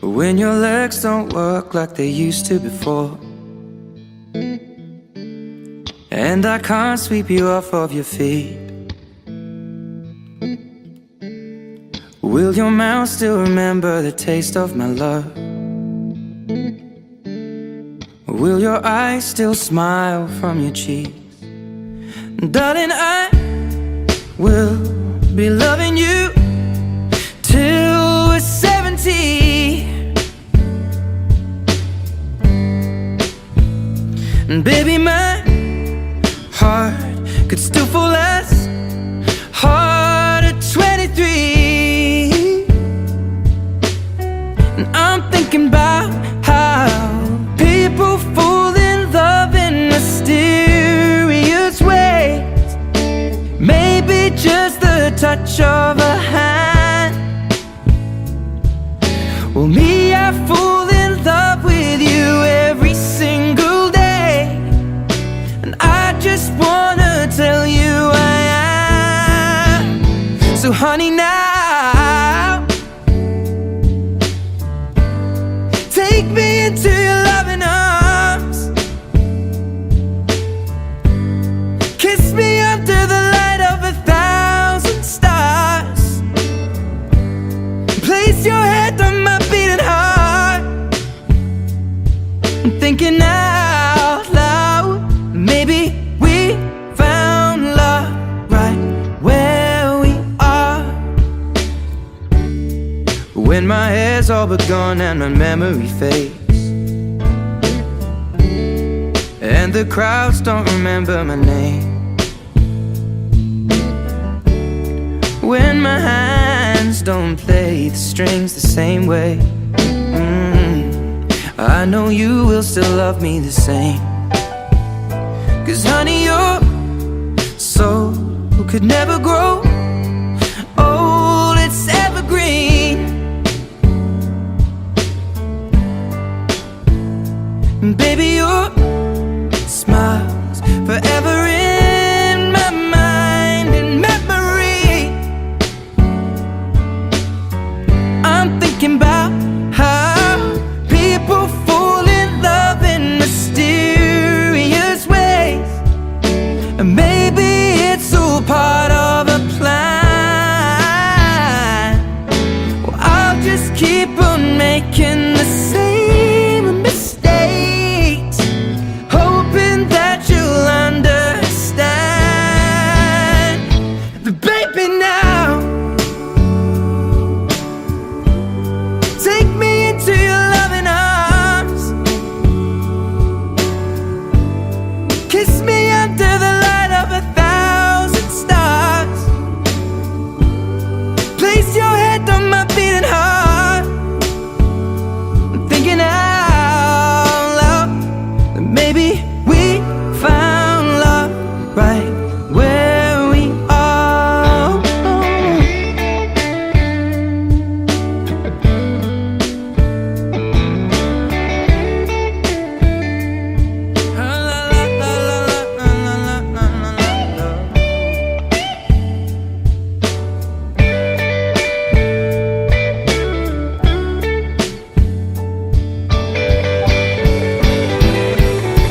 when your legs don't work like they used to before, and I can't sweep you off of your feet. Will your mouth still remember the taste of my love? Will your eyes still smile from your cheeks? Darling, I will be loving you till we're 70. And baby, my heart could still fall as hard at 23. And I'm thinking about how people fall in love in mysterious ways. Maybe just the touch of a hand. Well, me, I fall in love with you every single day, and I just wanna tell you I am. So honey, now take me into your loving arms. Kiss me under the light of 1,000 stars. Place your head on my beating heart. I'm thinking out loud, maybe we found love right where we are. When my hair's all but gone and my memory fades, and the crowds don't remember my name. When my hands don't play the strings the same way, I know you will still love me the same. 'Cause honey, your soul could never grow old, it's evergreen. And baby, your smile's forever in my mind and memory. I'm thinking about how people fall in love in mysterious ways, and maybe it's all part of a plan. Well, I'll just keep on making the same mistakes, hoping that you'll understand. But baby, now take me into your loving arms. Kiss me under the light of 1,000 stars. Place your head on my beating heart. I'm thinking out loud that maybe we found love right where we are.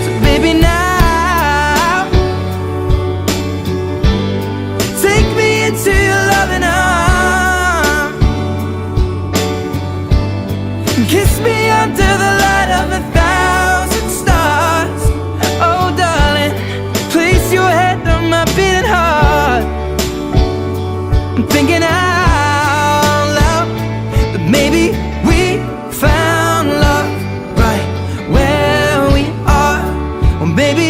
So baby, now take me into your loving arms. Kiss me under the light of 1,000 stars. Oh darling, place your head on my beating heart. I'm thinking out loud that maybe we found love right where we are. Or maybe